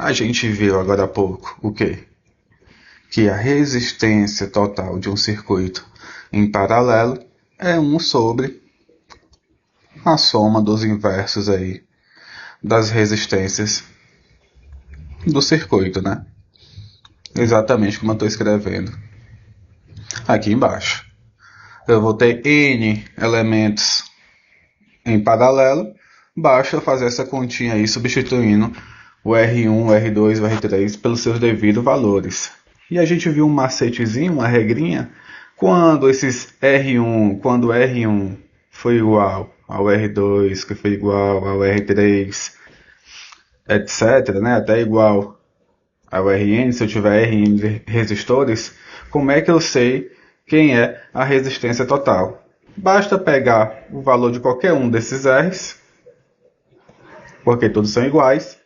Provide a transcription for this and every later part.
A gente viu agora há pouco o quê? Que a resistência total de um circuito em paralelo é 1 sobre a soma dos inversos aí das resistências do circuito, né? Exatamente como eu estou escrevendo aqui embaixo. Eu vou ter N elementos em paralelo, basta fazer essa continha aí substituindo o R1, o R2 e o R3 pelos seus devidos valores. E a gente viu um macetezinho, uma regrinha, quando quando o R1 foi igual ao R2, que foi igual ao R3, etc., né, até igual ao Rn, se eu tiver Rn resistores, como é que eu sei quem é a resistência total? Basta pegar o valor de qualquer um desses R's, porque todos são iguais,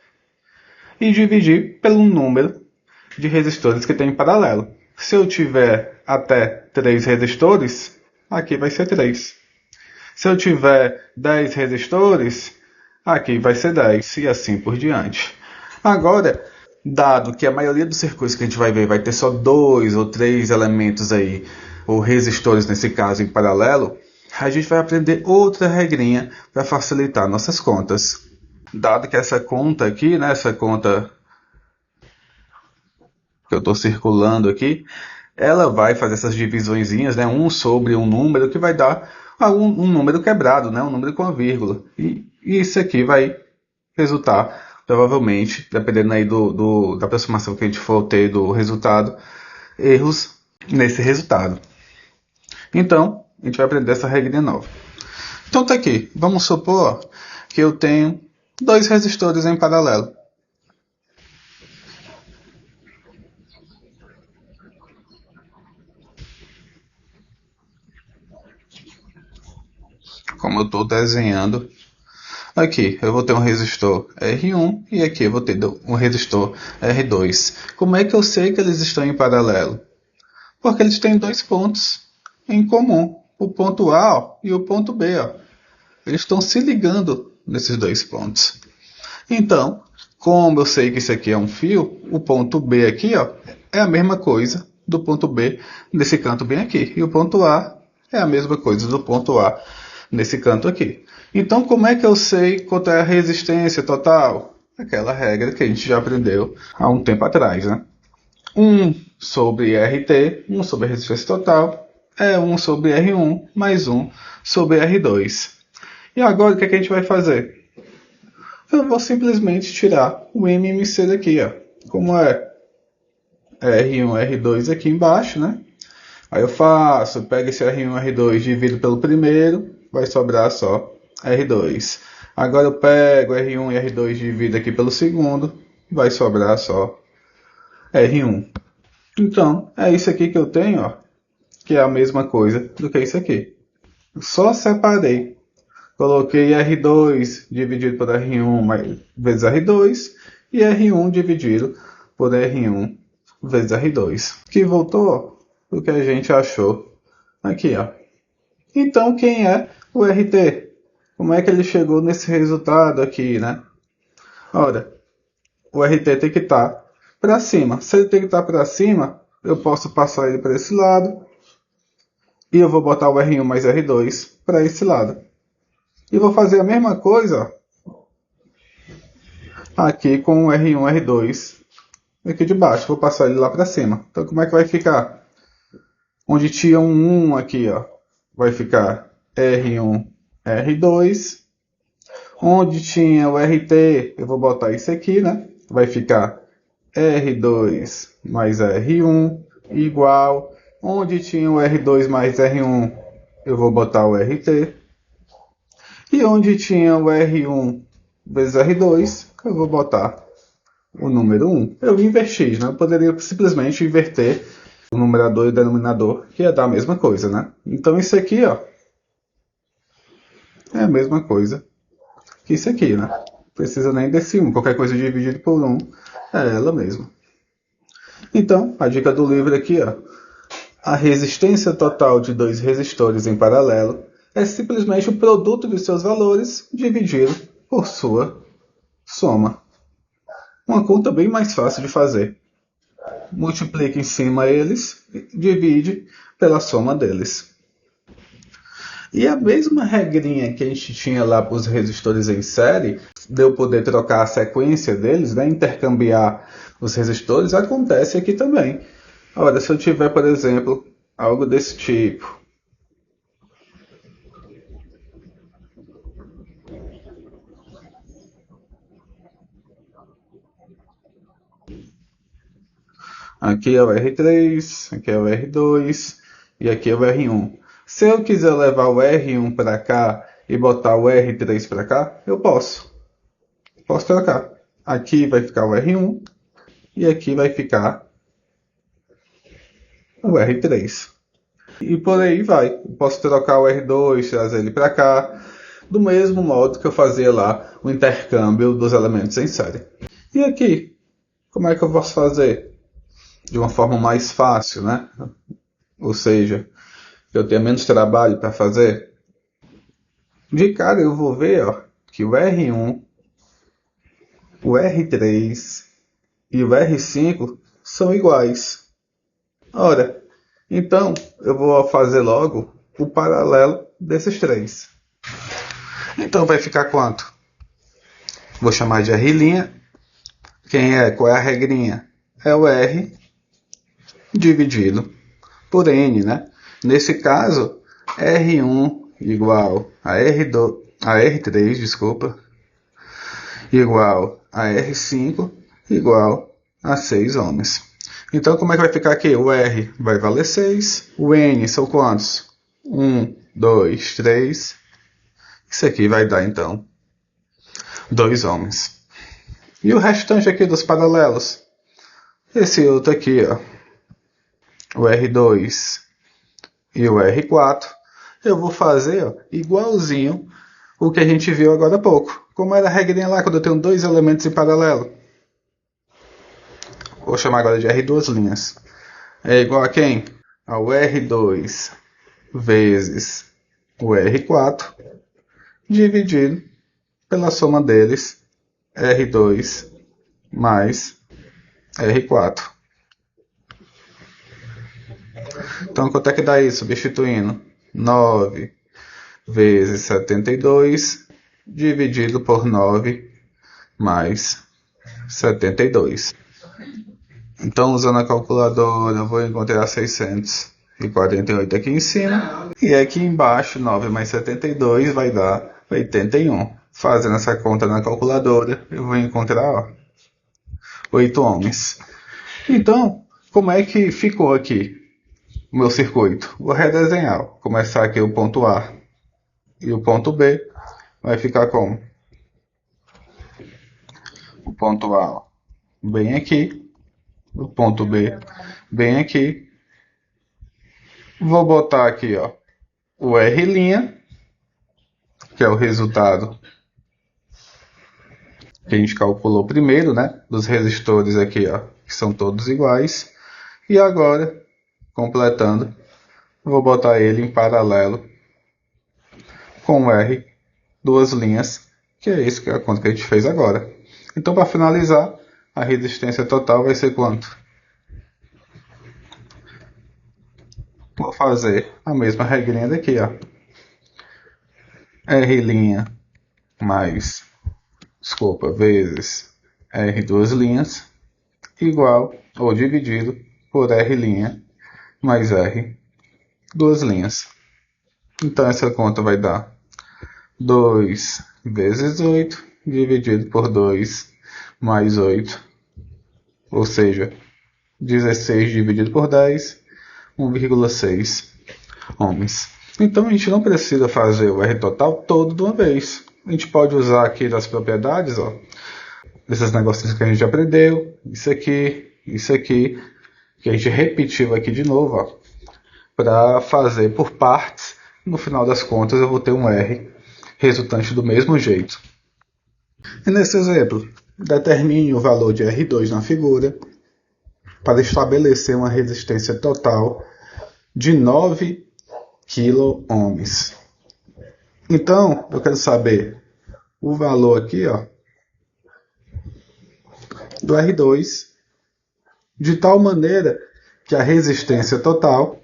e dividir pelo número de resistores que tem em paralelo. Se eu tiver até 3 resistores, aqui vai ser 3. Se eu tiver 10 resistores, aqui vai ser 10, e assim por diante. Agora, dado que a maioria dos circuitos que a gente vai ver vai ter só 2 ou 3 elementos aí, ou resistores nesse caso em paralelo, a gente vai aprender outra regrinha para facilitar nossas contas. Dado que essa conta aqui, né, essa conta que eu estou circulando aqui, ela vai fazer essas divisõezinhas, né, 1 sobre um número que vai dar um número quebrado, né, um número com a vírgula. E isso aqui vai resultar, provavelmente, dependendo aí da aproximação que a gente for ter do resultado, erros nesse resultado. Então, a gente vai aprender essa regrinha nova. Então tá aqui, vamos supor que eu tenho 2 resistores em paralelo. Como eu estou desenhando aqui, eu vou ter um resistor R1 e aqui eu vou ter um resistor R2. Como é que eu sei que eles estão em paralelo? Porque eles têm 2 pontos em comum, o ponto A e o ponto B. Eles estão se ligando nesses 2 pontos. Então, como eu sei que isso aqui é um fio, o ponto B aqui é a mesma coisa do ponto B nesse canto bem aqui. E o ponto A é a mesma coisa do ponto A nesse canto aqui. Então, como é que eu sei quanto é a resistência total? Aquela regra que a gente já aprendeu há um tempo atrás, né? 1 sobre RT, 1 sobre a resistência total, é 1 sobre R1 mais 1 sobre R2. E agora o que a gente vai fazer? Eu vou simplesmente tirar o MMC daqui, como é R1, R2 aqui embaixo, né? Aí eu pego esse R1, R2, divido pelo primeiro, vai sobrar só R2. Agora eu pego R1 e R2, divido aqui pelo segundo, vai sobrar só R1. Então, é isso aqui que eu tenho, que é a mesma coisa do que isso aqui. Só separei. Coloquei R2 dividido por R1 vezes R2 e R1 dividido por R1 vezes R2. Que voltou o que a gente achou aqui, Então, quem é o RT? Como é que ele chegou nesse resultado aqui, né? Ora, o RT tem que estar para cima. Se ele tem que estar para cima, eu posso passar ele para esse lado. E eu vou botar o R1 mais R2 para esse lado. E vou fazer a mesma coisa aqui com o R1, R2 aqui de baixo. Vou passar ele lá para cima. Então, como é que vai ficar? Onde tinha um 1 aqui, vai ficar R1, R2. Onde tinha o RT, eu vou botar isso aqui, né? Vai ficar R2 mais R1 igual. Onde tinha o R2 mais R1, eu vou botar o RT. E onde tinha o R1 vezes R2, eu vou botar o número 1. Eu inverti, né? Eu poderia simplesmente inverter o numerador e o denominador, que ia dar a mesma coisa, né? Então isso aqui, é a mesma coisa que isso aqui, né? Não precisa nem desse 1. Qualquer coisa dividido por 1 é ela mesma. Então, a dica do livro aqui, a resistência total de 2 resistores em paralelo é simplesmente o produto de seus valores dividido por sua soma. Uma conta bem mais fácil de fazer. Multiplica em cima eles e divide pela soma deles. E a mesma regrinha que a gente tinha lá para os resistores em série, de eu poder trocar a sequência deles, né, intercambiar os resistores, acontece aqui também. Ora, se eu tiver, por exemplo, algo desse tipo. Aqui é o R3, aqui é o R2 e aqui é o R1. Se eu quiser levar o R1 para cá e botar o R3 para cá, eu posso. Posso trocar. Aqui vai ficar o R1 e aqui vai ficar o R3. E por aí vai. Eu posso trocar o R2, trazer ele para cá, do mesmo modo que eu fazia lá o intercâmbio dos elementos em série. E aqui, como é que eu posso fazer? De uma forma mais fácil, né? Ou seja, eu tenho menos trabalho para fazer. De cara eu vou ver ó, que o R1, o R3 e o R5 são iguais. Ora, então eu vou fazer logo o paralelo desses três. Então vai ficar quanto? Vou chamar de R'. Qual é a regrinha? É o R dividido por N, né? Nesse caso, R1 igual a R3, desculpa, igual a R5 igual a 6 ohms. Então, como é que vai ficar aqui? O R vai valer 6, o N são quantos? 1, 2, 3. Isso aqui vai dar, então, 2 ohms. E o restante aqui dos paralelos? Esse outro aqui, ó, o R2 e o R4, eu vou fazer ó, igualzinho o que a gente viu agora há pouco. Como era a regrinha lá quando eu tenho dois elementos em paralelo. Vou chamar agora de R2'. É igual a quem? Ao R2 vezes o R4 dividido pela soma deles, R2 mais R4. Então, quanto é que dá isso? Substituindo 9 vezes 72 dividido por 9 mais 72. Então, usando a calculadora, eu vou encontrar 648 aqui em cima. E aqui embaixo, 9 mais 72 vai dar 81. Fazendo essa conta na calculadora, eu vou encontrar ó, 8 ohms. Então, como é que ficou aqui o meu circuito? Vou redesenhar. Vou começar aqui o ponto A e o ponto B. Vai ficar como? O ponto A ó, bem aqui. O ponto B bem aqui. Vou botar aqui ó, o R', que é o resultado que a gente calculou primeiro, né? Dos resistores aqui, ó, que são todos iguais. E agora, completando, vou botar ele em paralelo com o R, duas linhas, que é isso que é a conta que a gente fez agora. Então, para finalizar, a resistência total vai ser quanto? Vou fazer a mesma regrinha daqui, ó. R' mais, vezes R duas linhas, igual, ou dividido, por R' mais R duas linhas. Então, essa conta vai dar 2 vezes 8, dividido por 2 mais 8, ou seja, 16 dividido por 10, 1,6 ohms. Então a gente não precisa fazer o R total todo de uma vez. A gente pode usar aqui das propriedades, ó, desses negocinhos que a gente aprendeu, isso aqui, que a gente repetiu aqui de novo, para fazer por partes. No final das contas eu vou ter um R resultante do mesmo jeito. E nesse exemplo, determine o valor de R2 na figura para estabelecer uma resistência total de 9 kΩ. Então, eu quero saber o valor aqui, ó, do R2, de tal maneira que a resistência total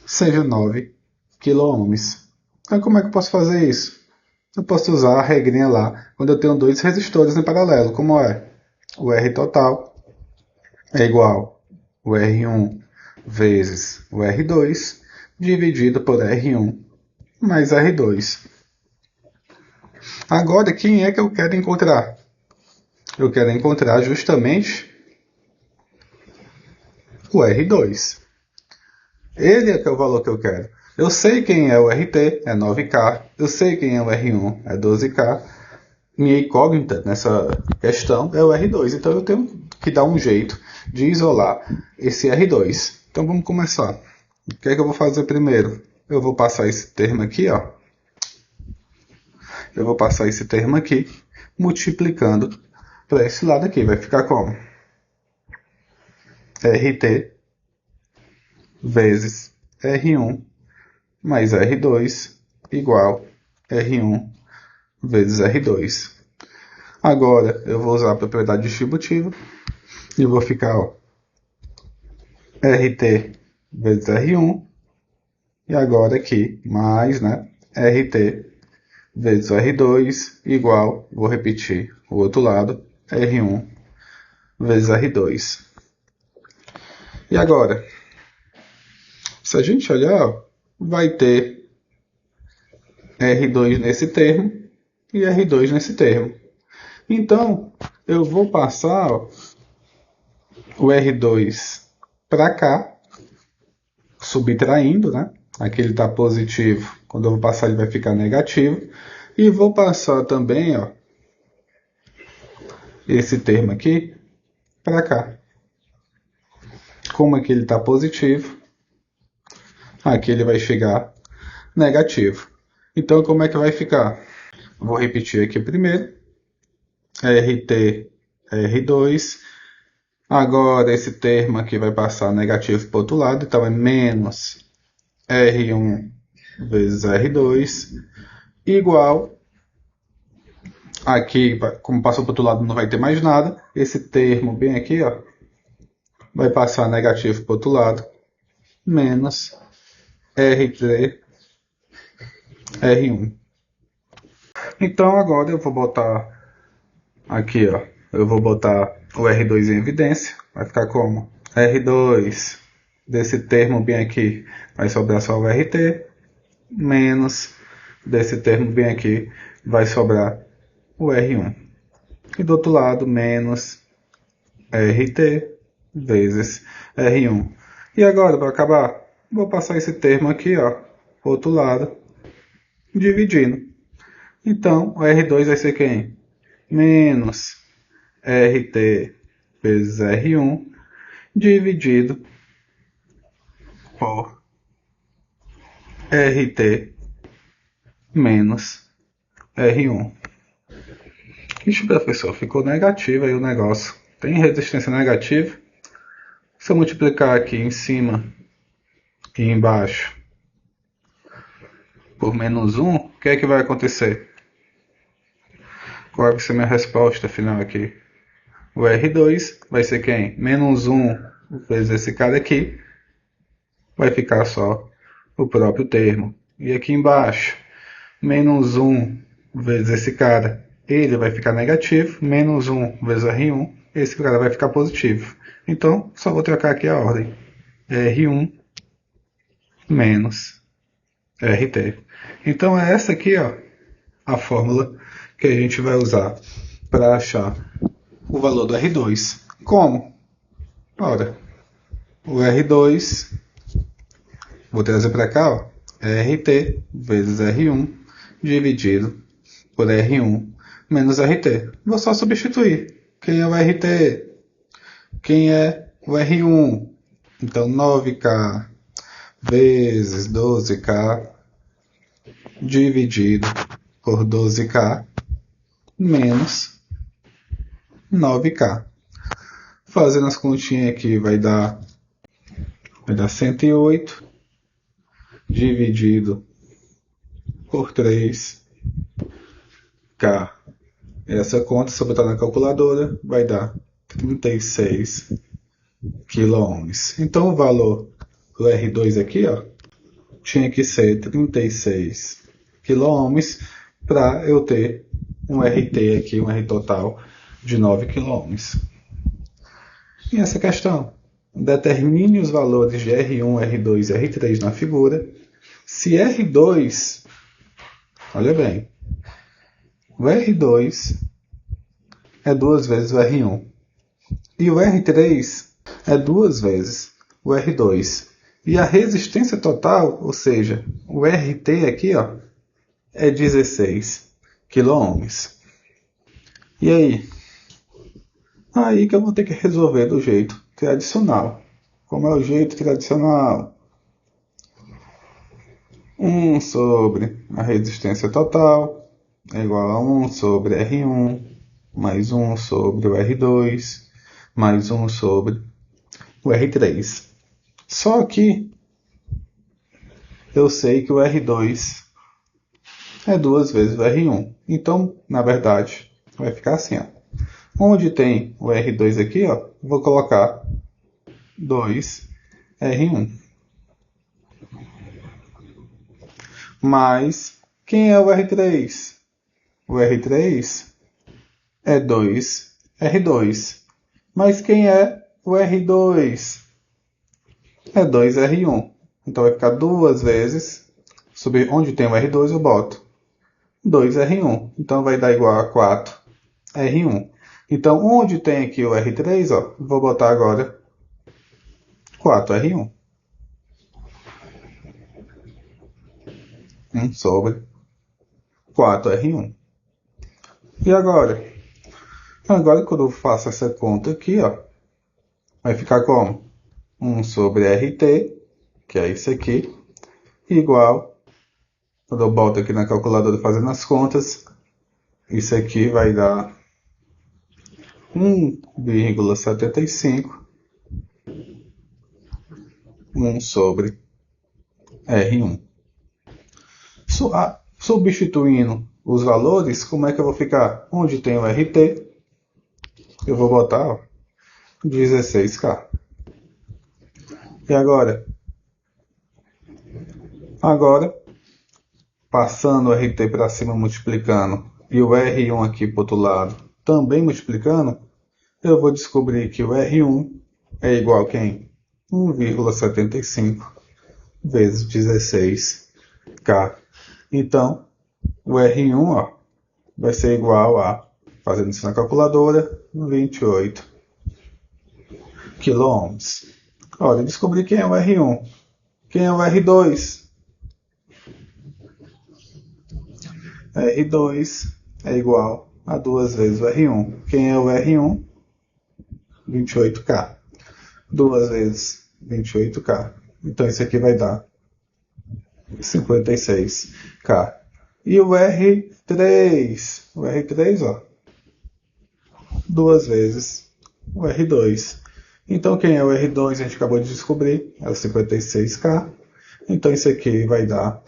seja 9 kΩ. Então, como é que eu posso fazer isso? Eu posso usar a regrinha lá, quando eu tenho dois resistores em paralelo, como é? O R total é igual o R1 vezes o R2, dividido por R1 mais R2. Agora, quem é que eu quero encontrar? Eu quero encontrar justamente o R2. Ele é que é o valor que eu quero. Eu sei quem é o RT, é 9K. Eu sei quem é o R1, é 12K. Minha incógnita nessa questão é o R2. Então eu tenho que dar um jeito de isolar esse R2. Então vamos começar. O que é que eu vou fazer primeiro? Eu vou passar esse termo aqui, ó. Eu vou passar esse termo aqui, multiplicando para esse lado aqui. Vai ficar como? RT vezes R1 mais R2 igual R1 vezes R2. Agora eu vou usar a propriedade distributiva e vou ficar, ó, RT vezes R1 e agora aqui mais, né, RT vezes R2 igual, vou repetir o outro lado, R1 vezes R2. E agora, se a gente olhar, vai ter R2 nesse termo e R2 nesse termo. Então, eu vou passar, ó, o R2 para cá, subtraindo, né? Aqui ele está positivo, quando eu vou passar ele vai ficar negativo. E vou passar também, ó, esse termo aqui para cá. Como aqui ele está positivo, aqui ele vai chegar negativo. Então, como é que vai ficar? Vou repetir aqui primeiro. RT, R2. Agora, esse termo aqui vai passar negativo para o outro lado. Então, é menos R1 vezes R2 igual. Aqui, como passou para o outro lado, não vai ter mais nada. Esse termo bem aqui, ó, vai passar negativo para o outro lado. Menos R3, R1. Então, agora eu vou botar aqui, ó. Eu vou botar o R2 em evidência. Vai ficar como? R2 desse termo bem aqui vai sobrar só o RT. Menos desse termo bem aqui vai sobrar o R1. E do outro lado, menos RT vezes R1. E agora, para acabar, vou passar esse termo aqui, ó, pro outro lado, dividindo. Então, o R2 vai ser quem? Menos RT vezes R1 dividido por RT menos R1. Ixi, professor, ficou negativo aí o negócio. Tem resistência negativa. Se eu multiplicar aqui em cima e embaixo por menos 1, o que é que vai acontecer? Qual vai ser a minha resposta final aqui? O R2 vai ser quem? Menos 1 vezes esse cara aqui. Vai ficar só o próprio termo. E aqui embaixo, menos 1 vezes esse cara, ele vai ficar negativo. Menos 1 vezes R1, esse cara vai ficar positivo. Então, só vou trocar aqui a ordem. R1 menos RT. Então, é essa aqui, ó, a fórmula que a gente vai usar para achar o valor do R2. Como? Ora, o R2, vou trazer para cá, ó, RT vezes R1 dividido por R1 menos RT. Vou só substituir. Quem é o RT? Quem é o R1? Então, 9K vezes 12K dividido por 12K menos 9K. Fazendo as continhas aqui vai dar 108 dividido por 3K Essa conta, se eu botar na calculadora, vai dar 36 kΩ. Então o valor do R2 aqui, ó, tinha que ser 36 kΩ para eu ter um RT aqui, um R total de 9 kΩ. E essa questão? Determine os valores de R1, R2 e R3 na figura. Se R2, olha bem, o R2 é 2 vezes o R1 e o R3 é 2 vezes o R2. E a resistência total, ou seja, o RT aqui, ó, é 16 kΩ. E aí? Aí que eu vou ter que resolver do jeito tradicional. Como é o jeito tradicional? 1 sobre a resistência total é igual a 1 sobre R1, mais 1 sobre o R2, mais 1 sobre o R3. Só que eu sei que o R2 é 2 vezes o R1. Então, na verdade, vai ficar assim, ó. Onde tem o R2 aqui, ó, vou colocar 2R1. Mas quem é o R3? O R3 é 2R2. Mas quem é o R2? É 2R1. Então vai ficar 2 vezes, sobre onde tem o R2 eu boto 2R1. Então vai dar igual a 4R1. Então onde tem aqui o R3, ó, vou botar agora 4R1. 1 sobre 4R1. E agora? Agora quando eu faço essa conta aqui, ó, vai ficar como? 1 sobre RT, que é isso aqui, igual, quando eu boto aqui na calculadora fazendo as contas, isso aqui vai dar 1,75 1 sobre R1. Substituindo os valores, como é que eu vou ficar? Onde tem o RT, eu vou botar, ó, 16K. E agora? Agora, passando o RT para cima multiplicando e o R1 aqui para o outro lado também multiplicando, eu vou descobrir que o R1 é igual a quem? 1,75 vezes 16K. Então, o R1, ó, vai ser igual a, fazendo isso na calculadora, 28 kΩ. Olha, descobri quem é o R1. Quem é o R2? R2 é igual a 2 vezes o R1. Quem é o R1? 28K. 2 vezes 28K. Então isso aqui vai dar 56K. E o R3? O R3, ó, 2 vezes o R2. Então quem é o R2 a gente acabou de descobrir, é o 56K. Então isso aqui vai dar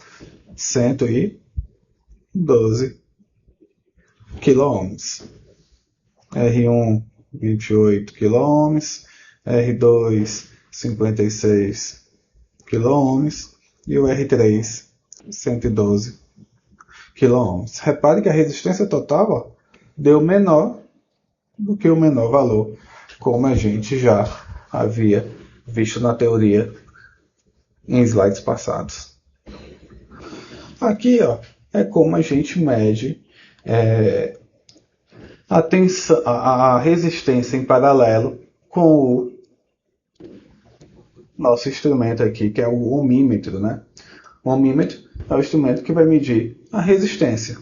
112 kΩ. R1, 28 kΩ. R2, 56 kΩ. E o R3, 112 kΩ. Repare que a resistência total, ó, deu menor do que o menor valor, como a gente já havia visto na teoria em slides passados. Aqui, ó, é como a gente mede a resistência em paralelo com o nosso instrumento aqui, que é o ohmímetro, né? O ohmímetro é o instrumento que vai medir a resistência.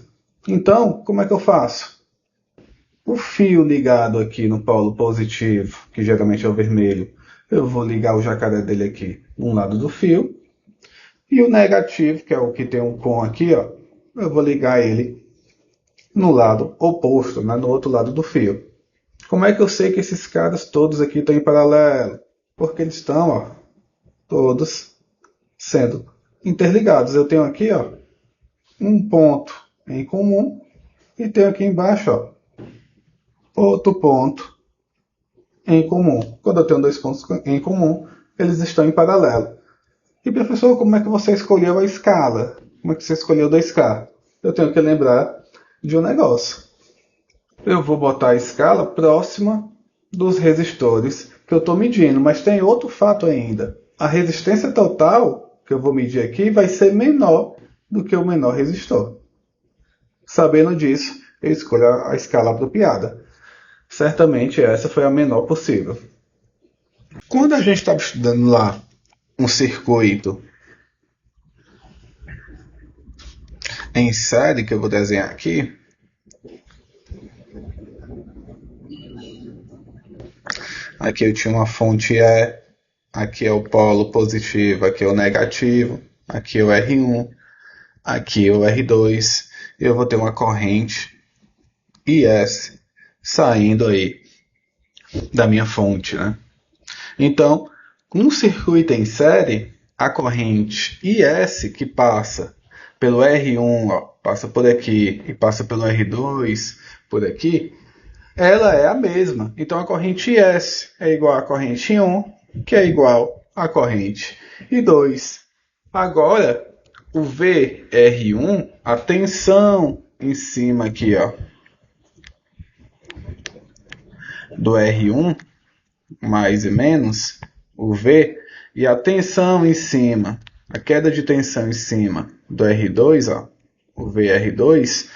Então, como é que eu faço? O fio ligado aqui no polo positivo, que geralmente é o vermelho, eu vou ligar o jacaré dele aqui num lado do fio. E o negativo, que é o que tem um com aqui, ó, eu vou ligar ele no lado oposto, né, no outro lado do fio. Como é que eu sei que esses caras todos aqui estão em paralelo? Porque eles estão, ó, todos sendo interligados. Eu tenho aqui, ó, um ponto em comum e tenho aqui embaixo, ó, outro ponto em comum. Quando eu tenho dois pontos em comum, eles estão em paralelo. E professor, como é que você escolheu a escala? Como é que você escolheu 2K? Eu tenho que lembrar de um negócio. Eu vou botar a escala próxima dos resistores que eu estou medindo, mas tem outro fato ainda. A resistência total que eu vou medir aqui vai ser menor do que o menor resistor. Sabendo disso, eu escolho a escala apropriada. Certamente essa foi a menor possível. Quando a gente estava estudando lá um circuito em série, que eu vou desenhar aqui, aqui eu tinha uma fonte E, aqui é o polo positivo, aqui é o negativo, aqui é o R1, aqui é o R2, e eu vou ter uma corrente IS saindo aí da minha fonte, né? Então, num circuito em série, a corrente IS que passa pelo R1, ó, passa por aqui, e passa pelo R2, por aqui, ela é a mesma. Então a corrente IS é igual à corrente I1, que é igual à corrente I2. Agora, o VR1, a tensão em cima aqui, ó, do R1, mais e menos, o V, e a tensão em cima, a queda de tensão em cima do R2, ó, o VR2,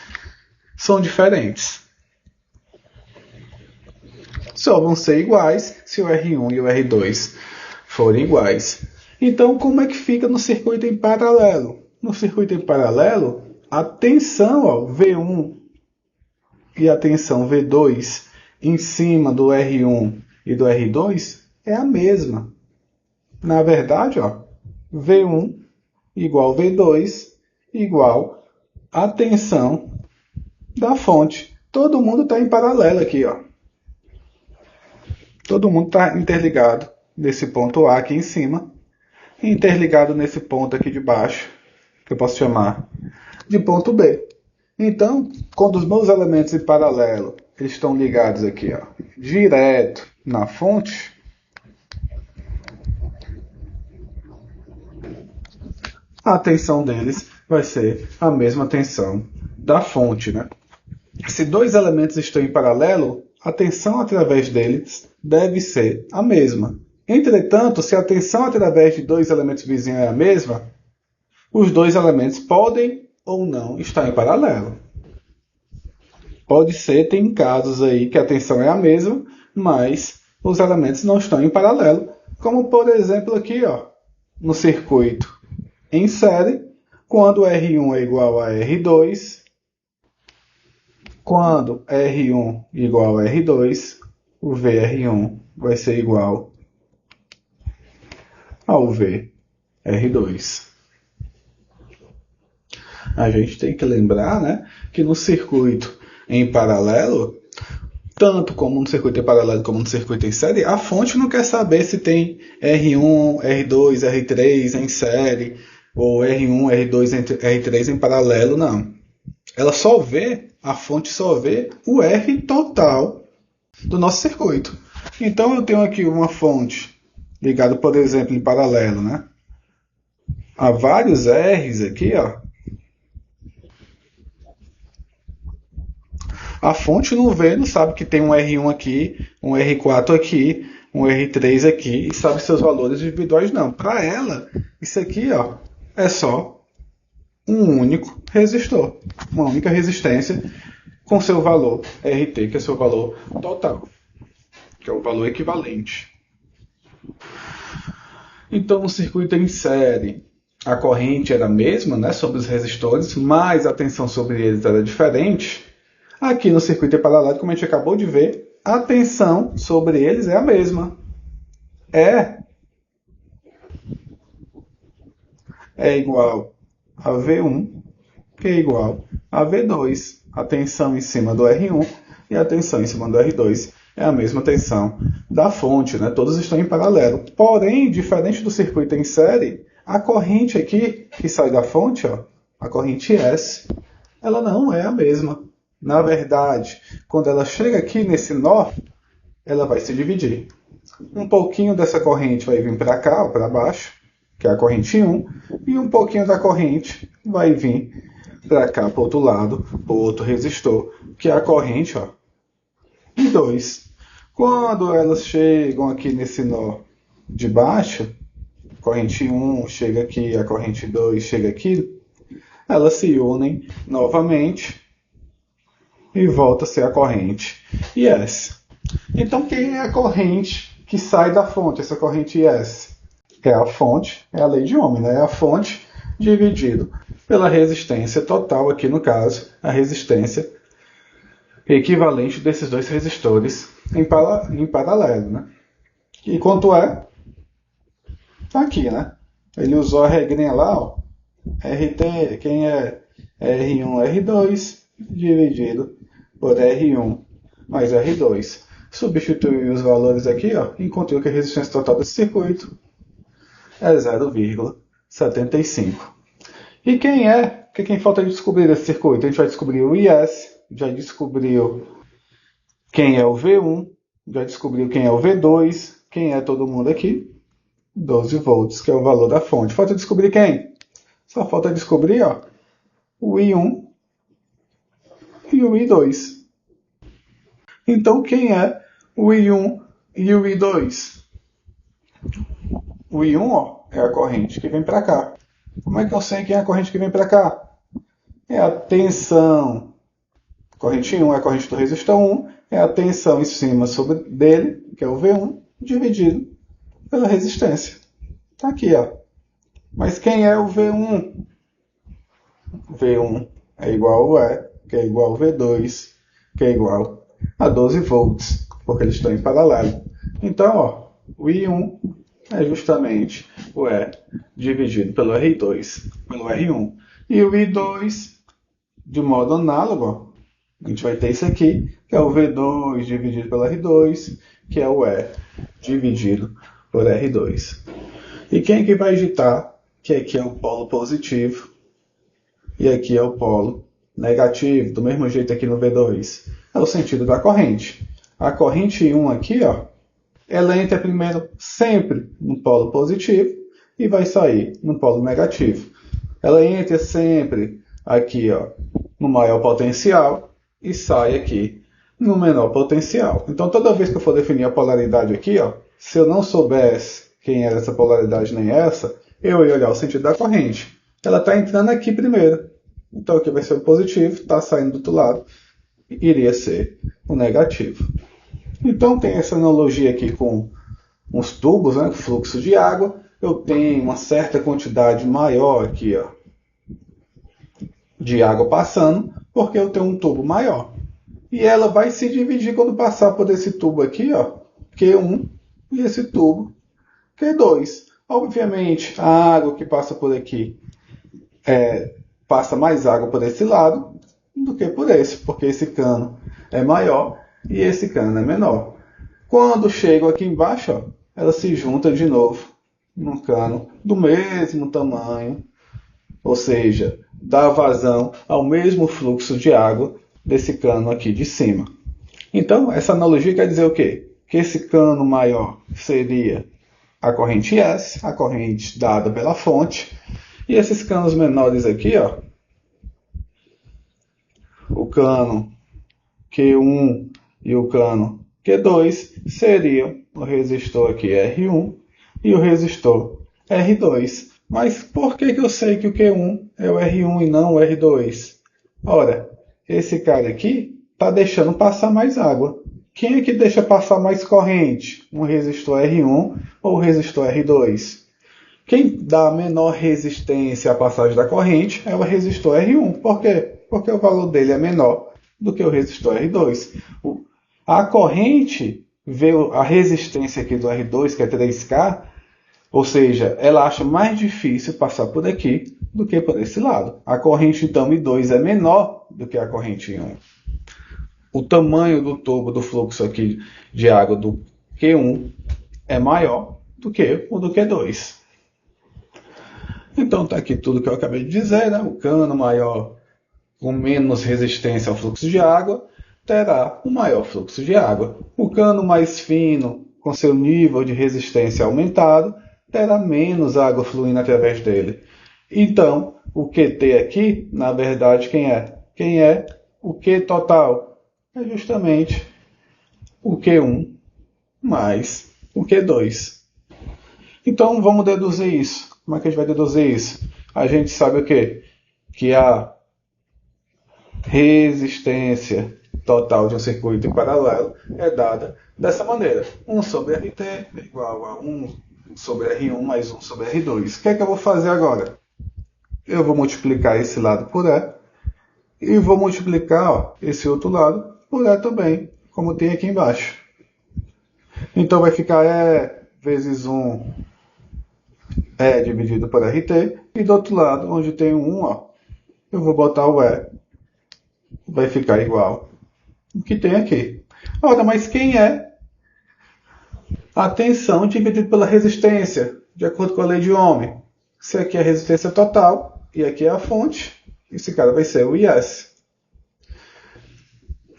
são diferentes. Só vão ser iguais se o R1 e o R2 forem iguais. Então, como é que fica no circuito em paralelo? No circuito em paralelo, a tensão, ó, V1 e a tensão V2 em cima do R1 e do R2 é a mesma. Na verdade, ó, V1 igual V2 igual a tensão da fonte. Todo mundo está em paralelo aqui, ó. Todo mundo está interligado nesse ponto A aqui em cima e interligado nesse ponto aqui de baixo, que eu posso chamar de ponto B. Então, quando os meus elementos em paralelo eles estão ligados aqui, ó, direto na fonte, a tensão deles vai ser a mesma tensão da fonte, né? Se dois elementos estão em paralelo, a tensão através deles deve ser a mesma. Entretanto, se a tensão através de dois elementos vizinhos é a mesma, os dois elementos podem ou não estar em paralelo. Pode ser, tem casos aí que a tensão é a mesma, mas os elementos não estão em paralelo, como por exemplo aqui, ó, no circuito em série, quando R1 é igual a R2, quando R1 igual a R2, o VR1 vai ser igual ao VR2. A gente tem que lembrar, né, que no circuito em paralelo, tanto como no circuito em paralelo como no circuito em série, a fonte não quer saber se tem R1, R2, R3 em série, ou R1, R2, R3 em paralelo, não. Ela só vê, a fonte só vê o R total do nosso circuito. Então eu tenho aqui uma fonte ligada, por exemplo, em paralelo, né? Há vários R's aqui, ó. A fonte não vê, não sabe que tem um R1 aqui, um R4 aqui, um R3 aqui, e sabe seus valores individuais, não. Para ela, isso aqui, ó, é só um único resistor, uma única resistência com seu valor RT, que é seu valor total, que é o valor equivalente. Então, no circuito em série, a corrente era a mesma, né, sobre os resistores, mas a tensão sobre eles era diferente. Aqui no circuito em paralelo, como a gente acabou de ver, a tensão sobre eles é a mesma. É igual a V1, que é igual a V2. A tensão em cima do R1 e a tensão em cima do R2 é a mesma tensão da fonte, né? Todos estão em paralelo. Porém, diferente do circuito em série, a corrente aqui que sai da fonte, ó, a corrente S, ela não é a mesma. Na verdade, quando ela chega aqui nesse nó, ela vai se dividir. Um pouquinho dessa corrente vai vir para cá, ou para baixo, que é a corrente 1, e um pouquinho da corrente vai vir para cá, para o outro lado, para o outro resistor, que é a corrente 2. Quando elas chegam aqui nesse nó de baixo, a corrente 1 chega aqui, a corrente 2 chega aqui, elas se unem novamente e volta a ser a corrente IS. Então, quem é a corrente que sai da fonte, essa corrente IS? É a fonte, é a lei de Ohm, né? É a fonte dividido pela resistência total, aqui no caso, a resistência equivalente desses dois resistores em paralelo, né? E quanto é? Tá aqui, né? Ele usou a regrinha lá, ó, RT, quem é R1, R2, dividido por R1 mais R2. Substitui os valores aqui, ó, encontrou que a resistência total desse circuito é 0,75. E quem falta de descobrir desse circuito? A gente vai descobrir o IS, já descobriu quem é o V1, já descobriu quem é o V2, quem é todo mundo aqui? 12 volts, que é o valor da fonte. Falta descobrir quem? Só falta descobrir, ó, o I1 e o I2. Então, quem é o I1 e o I2? O I1, ó, é a corrente que vem para cá. Como é que eu sei quem é a corrente que vem para cá? É a tensão. Corrente 1 é a corrente do resistor 1, é a tensão em cima sobre dele, que é o V1, dividido pela resistência. Está aqui, ó. Mas quem é o V1? V1 é igual ao E, que é igual ao V2, que é igual a 12 volts, porque eles estão em paralelo. Então, ó, o I1 é justamente o E dividido pelo R2, pelo R1. E o I2, de modo análogo, ó, a gente vai ter isso aqui, que é o V2 dividido pelo R2, que é o E dividido por R2. E quem é que vai digitar que aqui é o polo positivo e aqui é o polo negativo, do mesmo jeito aqui no V2? É o sentido da corrente. A corrente 1 aqui, ó, ela entra primeiro sempre no polo positivo e vai sair no polo negativo. Ela entra sempre aqui, ó, no maior potencial e sai aqui no menor potencial. Então, toda vez que eu for definir a polaridade aqui, ó, se eu não soubesse quem era essa polaridade nem essa, eu ia olhar o sentido da corrente. Ela está entrando aqui primeiro. Então, aqui vai ser o positivo, está saindo do outro lado, iria ser o negativo. Então, tem essa analogia aqui com uns tubos, né, fluxo de água. Eu tenho uma certa quantidade maior aqui, ó, de água passando, porque eu tenho um tubo maior. E ela vai se dividir quando passar por esse tubo aqui, ó, Q1, e esse tubo, Q2. Obviamente, a água que passa por aqui passa mais água por esse lado do que por esse, porque esse cano é maior e esse cano é menor. Quando chegam aqui embaixo, ó, ela se junta de novo num cano do mesmo tamanho, ou seja, dá vazão ao mesmo fluxo de água desse cano aqui de cima. Então, essa analogia quer dizer o quê? Que esse cano maior seria a corrente S, a corrente dada pela fonte, e esses canos menores aqui, ó, o cano Q1 e o cano Q2 seriam o resistor aqui R1 e o resistor R2. Mas por que eu sei que o Q1 é o R1 e não o R2? Ora, esse cara aqui está deixando passar mais água. Quem é que deixa passar mais corrente? Um resistor R1 ou o resistor R2? Quem dá a menor resistência à passagem da corrente é o resistor R1. Por quê? Porque o valor dele é menor do que o resistor R2. A corrente vê a resistência aqui do R2, que é 3K, ou seja, ela acha mais difícil passar por aqui do que por esse lado. A corrente, então, I2 é menor do que a corrente I1. O tamanho do tubo do fluxo aqui de água do Q1 é maior do que o do Q2. Então, está aqui tudo que eu acabei de dizer, né? O cano maior com menos resistência ao fluxo de água terá um maior fluxo de água. O cano mais fino, com seu nível de resistência aumentado, terá menos água fluindo através dele. Então, o QT aqui, na verdade, quem é? Quem é o Q total? É justamente o Q1 mais o Q2. Então, vamos deduzir isso. Como é que a gente vai deduzir isso? A gente sabe o quê? Que a resistência total de um circuito em paralelo é dada dessa maneira. 1 sobre RT é igual a 1 sobre R1 mais 1 sobre R2. O que é que eu vou fazer agora? Eu vou multiplicar esse lado por E e vou multiplicar esse outro lado por E também, como tem aqui embaixo. Então vai ficar E vezes 1 E dividido por RT, e do outro lado, onde tem o 1, ó, eu vou botar o E. Vai ficar igual o que tem aqui. Ora, mas quem é a tensão dividida pela resistência, de acordo com a lei de Ohm? Se aqui é a resistência total e aqui é a fonte, esse cara vai ser o IS.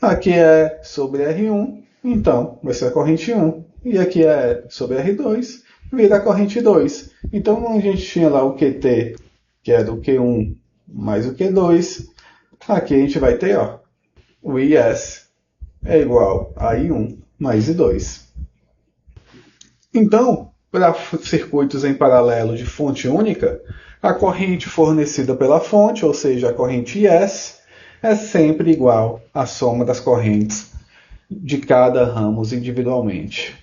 Aqui é sobre R1, então vai ser a corrente 1. E aqui é sobre R2, vira a corrente 2. Então a gente tinha lá o QT, que era o Q1 mais o Q2. Aqui a gente vai ter, ó, o IS é igual a I1 mais I2. Então, para circuitos em paralelo de fonte única, a corrente fornecida pela fonte, ou seja, a corrente IS, é sempre igual à soma das correntes de cada ramo individualmente.